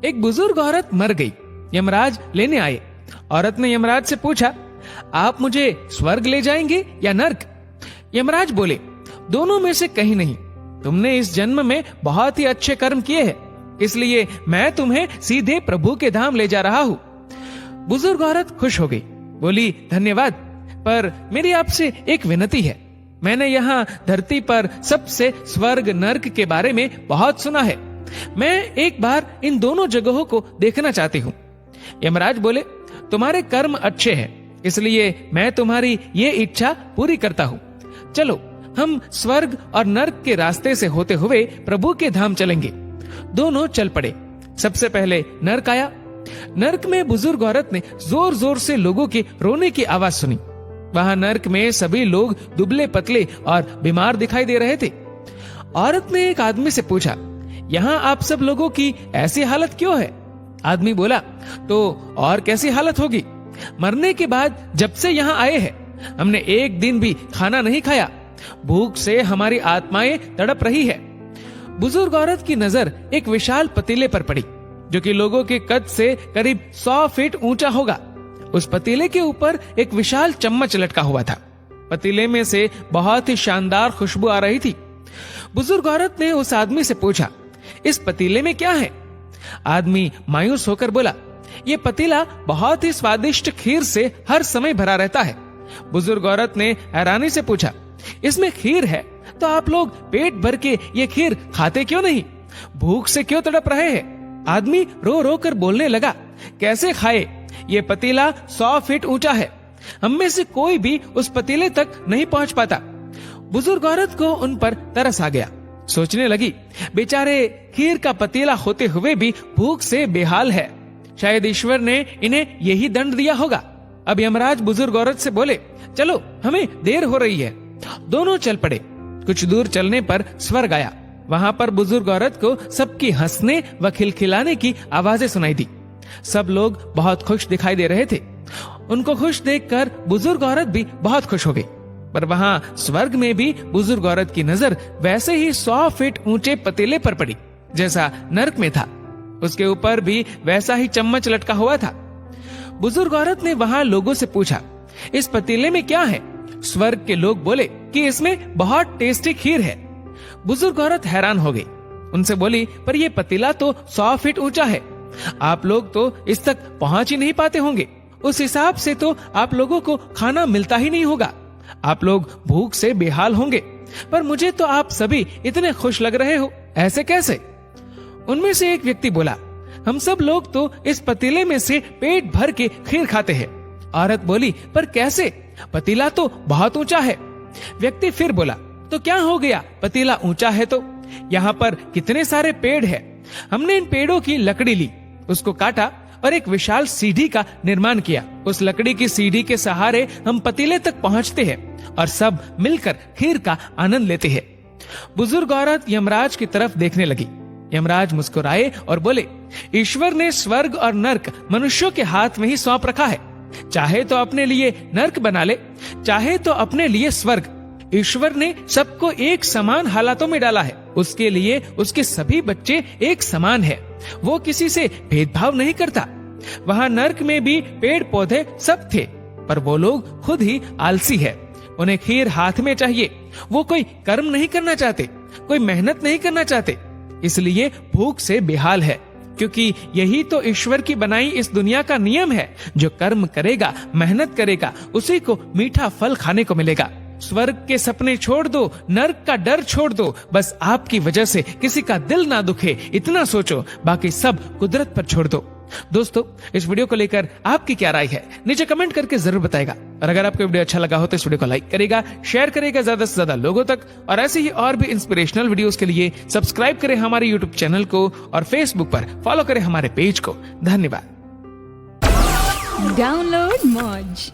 एक बुजुर्ग औरत मर गई। यमराज लेने आए। औरत ने यमराज से पूछा, आप मुझे स्वर्ग ले जाएंगे या नर्क? यमराज बोले, दोनों में से कहीं नहीं। तुमने इस जन्म में बहुत ही अच्छे कर्म किए हैं, इसलिए मैं तुम्हें सीधे प्रभु के धाम ले जा रहा हूँ। बुजुर्ग औरत खुश हो गई, बोली, धन्यवाद, पर मेरी आपसे एक विनती है। मैंने यहाँ धरती पर सबसे स्वर्ग नर्क के बारे में बहुत सुना है। मैं एक बार इन दोनों जगहों को देखना चाहती हूँ। यमराज बोले, तुम्हारे कर्म अच्छे हैं, इसलिए मैं तुम्हारी ये इच्छा पूरी करता हूँ। चलो हम स्वर्ग और नर्क के रास्ते से होते हुए प्रभु के धाम चलेंगे। दोनों चल पड़े। सबसे पहले नर्क आया। नर्क में बुजुर्ग औरत ने जोर जोर से लोगों के रोने की आवाज सुनी। वहां नर्क में सभी लोग दुबले पतले और बीमार दिखाई दे रहे थे। औरत ने एक आदमी से पूछा, यहाँ आप सब लोगों की ऐसी हालत क्यों है? आदमी बोला, तो और कैसी हालत होगी? मरने के बाद जब से यहाँ आए हैं, हमने एक दिन भी खाना नहीं खाया। भूख से हमारी आत्माएं तड़प रही है। बुजुर्ग औरत की नजर एक विशाल पतीले पर पड़ी, जो कि लोगों के कद से करीब 100 फीट ऊंचा होगा। उस पतीले के ऊपर एक विशाल चम्मच लटका हुआ था। पतीले में से बहुत ही शानदार खुशबू आ रही थी। बुजुर्ग औरत ने उस आदमी से पूछा, इस पतीले में क्या है? आदमी मायूस होकर बोला, ये पतीला बहुत ही स्वादिष्ट खीर से हर समय भरा रहता है। बुजुर्ग औरत ने हैरानी से पूछा, इसमें खीर है तो आप लोग पेट भर के ये खीर खाते क्यों नहीं? भूख से क्यों तड़प रहे हैं? आदमी रो रो कर बोलने लगा, कैसे खाए? ये पतीला 100 फीट ऊंचा है। हम में से कोई भी उस पतीले तक नहीं पहुंच पाता। बुजुर्ग औरत को उन पर तरस आ गया। सोचने लगी, बेचारे खीर का पतीला होते हुए भी भूख से बेहाल है। शायद ईश्वर ने इन्हें यही दंड दिया होगा। अब यमराज बुजुर्ग औरत से बोले, चलो हमें देर हो रही है। दोनों चल पड़े। कुछ दूर चलने पर स्वर्ग आया। वहां पर बुजुर्ग औरत को सबकी हंसने व खिलखिलाने की आवाजें सुनाई दी। सब लोग बहुत खुश दिखाई दे रहे थे। उनको खुश देखकर बुजुर्ग औरत भी बहुत खुश हो गई। पर वहां स्वर्ग में भी बुजुर्ग औरत की नजर वैसे ही 100 फीट ऊंचे पतीले पर पड़ी जैसा नर्क में था। उसके ऊपर भी वैसा ही चम्मच लटका हुआ था। बुजुर्ग औरत ने वहां लोगों से पूछा, इस पतीले में क्या है? स्वर्ग के लोग बोले कि इसमें बहुत टेस्टी खीर है। बुजुर्ग औरत हैरान हो गई। उनसे बोली, पर यह पतीला तो 100 फीट ऊंचा है। आप लोग तो इस तक पहुंच ही नहीं पाते होंगे। उस हिसाब से तो आप लोगों को खाना मिलता ही नहीं होगा। आप लोग भूख से बेहाल होंगे। पर मुझे तो आप सभी इतने खुश लग रहे हो, ऐसे कैसे? उनमें से एक व्यक्ति बोला, हम सब लोग तो इस पतीले में से पेट भर के खीर खाते हैं। औरत बोली, पर कैसे? पतीला तो बहुत ऊंचा है। व्यक्ति फिर बोला, तो क्या हो गया? पतीला ऊंचा है तो यहाँ पर कितने सारे पेड़ हैं। हमने इन पेड़ों की लकड़ी ली, उसको काटा और एक विशाल सीढ़ी का निर्माण किया। उस लकड़ी की सीढ़ी के सहारे हम पतीले तक पहुँचते हैं और सब मिलकर खीर का आनंद लेते हैं। बुजुर्ग औरत यमराज की तरफ देखने लगी। यमराज मुस्कुराए और बोले, ईश्वर ने स्वर्ग और नर्क मनुष्यों के हाथ में ही सौंप रखा है। चाहे तो अपने लिए नर्क बना ले, चाहे तो अपने लिए स्वर्ग। ईश्वर ने सबको एक समान हालातों में डाला है। उसके लिए उसके सभी बच्चे एक समान है। वो किसी से भेदभाव नहीं करता। वहाँ नर्क में भी पेड़ पौधे सब थे, पर वो लोग खुद ही आलसी है। उन्हें खीर हाथ में चाहिए। वो कोई कर्म नहीं करना चाहते, कोई मेहनत नहीं करना चाहते, इसलिए भूख से बेहाल है। क्योंकि यही तो ईश्वर की बनाई इस दुनिया का नियम है। जो कर्म करेगा, मेहनत करेगा, उसी को मीठा फल खाने को मिलेगा। स्वर्ग के सपने छोड़ दो, नर्क का डर छोड़ दो। बस आपकी वजह से किसी का दिल ना दुखे, इतना सोचो। बाकी सब कुदरत पर छोड़ दो। दोस्तों, इस वीडियो को लेकर आपकी क्या राय है, नीचे कमेंट करके जरूर बताएगा। और अगर आपको वीडियो अच्छा लगा हो तो इस वीडियो को लाइक करेगा, शेयर करेगा ज्यादा से ज्यादा लोगों तक। और ऐसे ही और भी इंस्पिरेशनल वीडियोस के लिए सब्सक्राइब करें हमारे यूट्यूब चैनल को और फेसबुक पर फॉलो करें हमारे पेज को। धन्यवाद। डाउनलोड मौज।